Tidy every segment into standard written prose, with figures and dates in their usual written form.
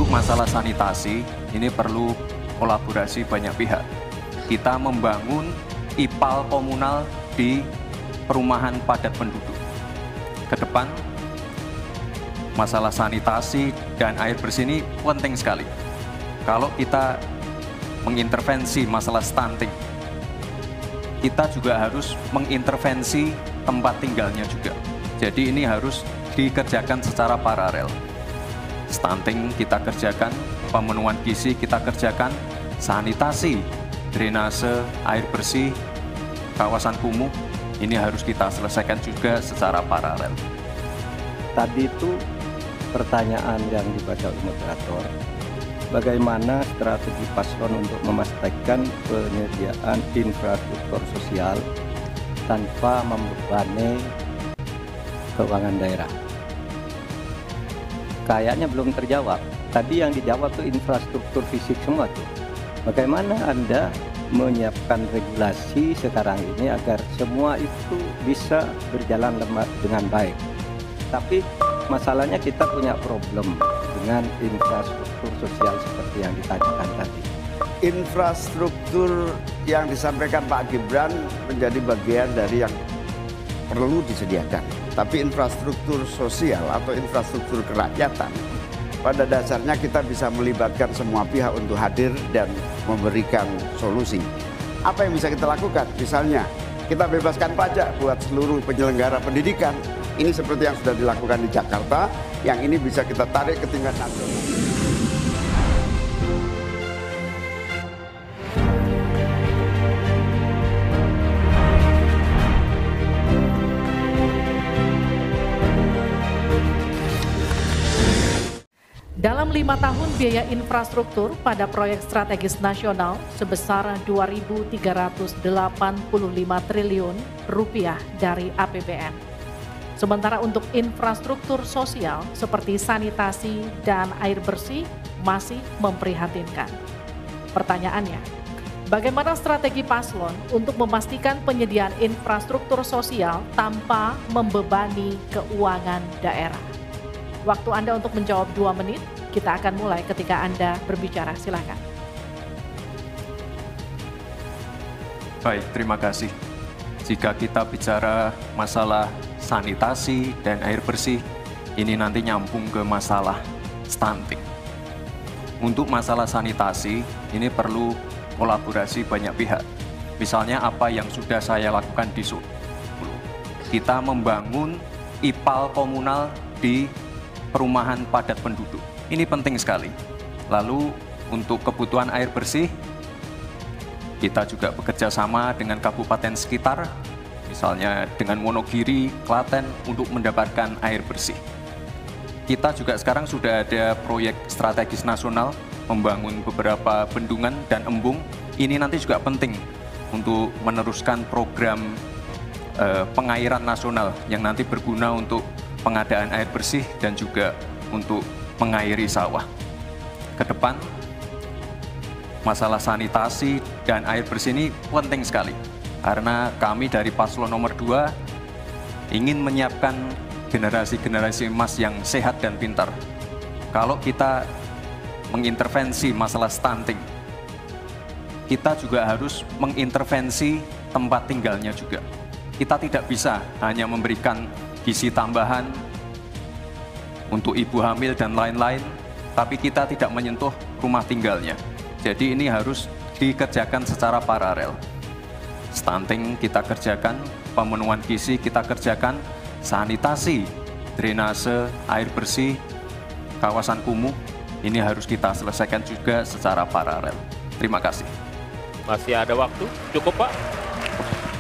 Untuk masalah sanitasi, ini perlu kolaborasi banyak pihak. Kita membangun IPAL komunal di perumahan padat penduduk. Ke depan, masalah sanitasi dan air bersih ini penting sekali. Kalau kita mengintervensi masalah stunting, kita juga harus mengintervensi tempat tinggalnya juga. Jadi ini harus dikerjakan secara paralel. Stunting kita kerjakan, pemenuhan gizi kita kerjakan, sanitasi, drainase, air bersih, kawasan kumuh, ini harus kita selesaikan juga secara paralel. Tadi itu pertanyaan yang dibaca oleh moderator, bagaimana strategi paslon untuk memastikan penyediaan infrastruktur sosial tanpa membebani keuangan daerah? Kayaknya belum terjawab. Tadi yang dijawab tuh infrastruktur fisik semua tuh. Bagaimana Anda menyiapkan regulasi sekarang ini agar semua itu bisa berjalan dengan baik? Tapi masalahnya kita punya problem dengan infrastruktur sosial seperti yang ditanyakan tadi. Infrastruktur yang disampaikan Pak Gibran menjadi bagian dari yang perlu disediakan. Tapi infrastruktur sosial atau infrastruktur kerakyatan, pada dasarnya kita bisa melibatkan semua pihak untuk hadir dan memberikan solusi. Apa yang bisa kita lakukan? Misalnya, kita bebaskan pajak buat seluruh penyelenggara pendidikan. Ini seperti yang sudah dilakukan di Jakarta, yang ini bisa kita tarik ke tingkat nasional. Dalam 5 tahun biaya infrastruktur pada proyek strategis nasional sebesar Rp2.385 triliun dari APBN. Sementara untuk infrastruktur sosial seperti sanitasi dan air bersih masih memprihatinkan. Pertanyaannya, bagaimana strategi paslon untuk memastikan penyediaan infrastruktur sosial tanpa membebani keuangan daerah? Waktu Anda untuk menjawab 2 menit, kita akan mulai ketika Anda berbicara. Silakan. Baik, terima kasih. Jika kita bicara masalah sanitasi dan air bersih, ini nanti nyambung ke masalah stunting. Untuk masalah sanitasi, ini perlu kolaborasi banyak pihak. Misalnya apa yang sudah saya lakukan di Solo. Kita membangun IPAL komunal di perumahan padat penduduk. Ini penting sekali. Lalu untuk kebutuhan air bersih, kita juga bekerja sama dengan kabupaten sekitar, misalnya dengan Wonogiri, Klaten, untuk mendapatkan air bersih. Kita juga sekarang sudah ada proyek strategis nasional, membangun beberapa bendungan dan embung. Ini nanti juga penting untuk meneruskan program pengairan nasional yang nanti berguna untuk pengadaan air bersih dan juga untuk mengairi sawah. Ke depan, masalah sanitasi dan air bersih ini penting sekali. Karena kami dari paslon nomor 2 ingin menyiapkan generasi-generasi emas yang sehat dan pintar. Kalau kita mengintervensi masalah stunting, kita juga harus mengintervensi tempat tinggalnya juga. Kita tidak bisa hanya memberikan gizi tambahan untuk ibu hamil dan lain-lain, tapi kita tidak menyentuh rumah tinggalnya. Jadi ini harus dikerjakan secara paralel. Stunting kita kerjakan, pemenuhan gizi kita kerjakan, sanitasi, drainase, air bersih, kawasan kumuh, ini harus kita selesaikan juga secara paralel. Terima kasih. Masih ada waktu? Cukup, Pak?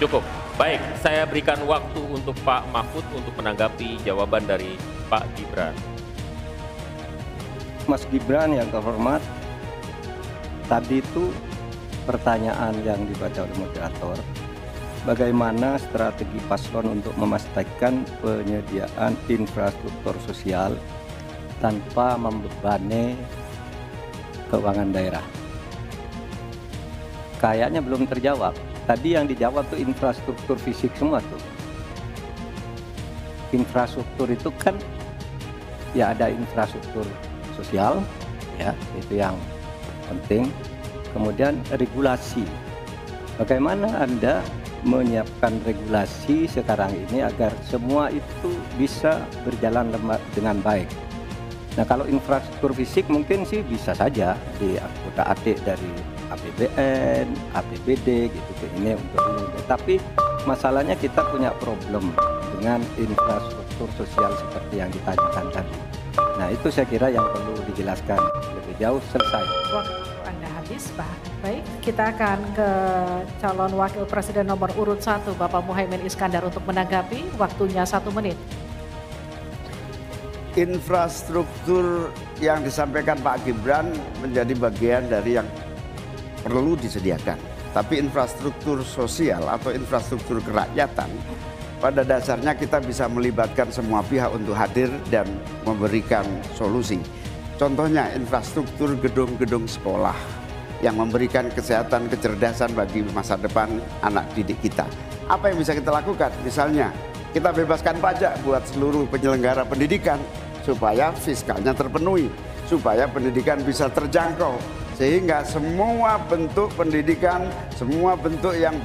Cukup. Baik, saya berikan waktu untuk Pak Mahfud untuk menanggapi jawaban dari Pak Gibran. Mas Gibran yang terhormat, tadi itu pertanyaan yang dibaca oleh moderator, bagaimana strategi paslon untuk memastikan penyediaan infrastruktur sosial tanpa membebani keuangan daerah? Kayaknya belum terjawab. Tadi yang dijawab tuh infrastruktur fisik semua tuh. Infrastruktur itu kan ya ada infrastruktur sosial, ya, itu yang penting. Kemudian regulasi, bagaimana Anda menyiapkan regulasi sekarang ini agar semua itu bisa berjalan dengan baik. Nah, kalau infrastruktur fisik mungkin sih bisa saja diakomodir dari APBN, APBD gitu ke ini untuk ini. Tapi masalahnya kita punya problem dengan infrastruktur sosial seperti yang ditanyakan tadi. Nah, itu saya kira yang perlu dijelaskan lebih jauh. Selesai. Waktu Anda habis, Pak. Baik, kita akan ke calon wakil presiden nomor urut 1, Bapak Muhaimin Iskandar untuk menanggapi. Waktunya 1 menit. Infrastruktur yang disampaikan Pak Gibran menjadi bagian dari yang perlu disediakan. Tapi infrastruktur sosial atau infrastruktur kerakyatan, pada dasarnya kita bisa melibatkan semua pihak untuk hadir dan memberikan solusi. Contohnya infrastruktur gedung-gedung sekolah yang memberikan kesehatan, kecerdasan bagi masa depan anak didik kita. Apa yang bisa kita lakukan? Misalnya, kita bebaskan pajak buat seluruh penyelenggara pendidikan supaya fiskalnya terpenuhi, supaya pendidikan bisa terjangkau, sehingga semua bentuk pendidikan, semua bentuk yang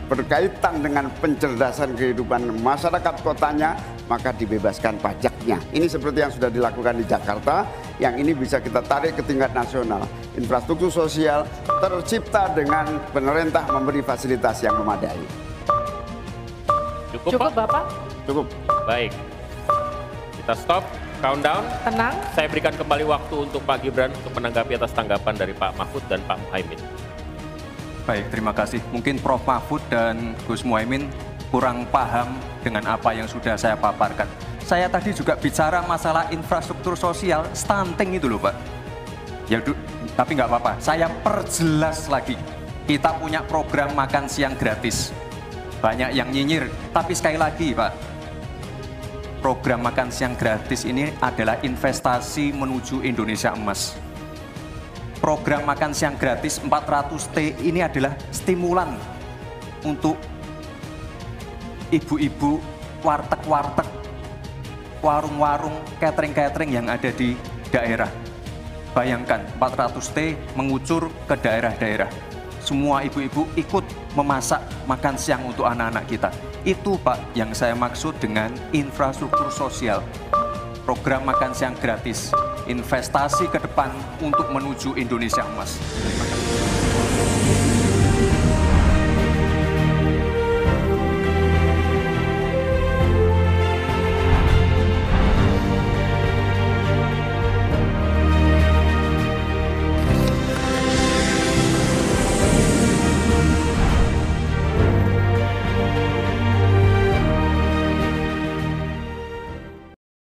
berkaitan dengan pencerdasan kehidupan masyarakat kotanya, maka dibebaskan pajaknya. Ini seperti yang sudah dilakukan di Jakarta, yang ini bisa kita tarik ke tingkat nasional. Infrastruktur sosial tercipta dengan pemerintah memberi fasilitas yang memadai. Cukup, Bapak? Cukup. Baik. Kita stop, countdown. Tenang. Saya berikan kembali waktu untuk Pak Gibran untuk menanggapi atas tanggapan dari Pak Mahfud dan Pak Muhaimin. Baik, terima kasih. Mungkin Prof. Mahfud dan Gus Muhaimin kurang paham dengan apa yang sudah saya paparkan. Saya tadi juga bicara masalah infrastruktur sosial, stunting itu loh Pak. Ya, tapi nggak apa-apa, saya perjelas lagi. Kita punya program makan siang gratis. Banyak yang nyinyir, tapi sekali lagi Pak, program makan siang gratis ini adalah investasi menuju Indonesia Emas. Program makan siang gratis 400T ini adalah stimulan untuk ibu-ibu, warteg-warteg, warung-warung, catering-catering yang ada di daerah. Bayangkan 400T mengucur ke daerah-daerah. Semua ibu-ibu ikut memasak makan siang untuk anak-anak kita. Itu Pak yang saya maksud dengan infrastruktur sosial. Program makan siang gratis, investasi ke depan untuk menuju Indonesia Emas. Terima kasih.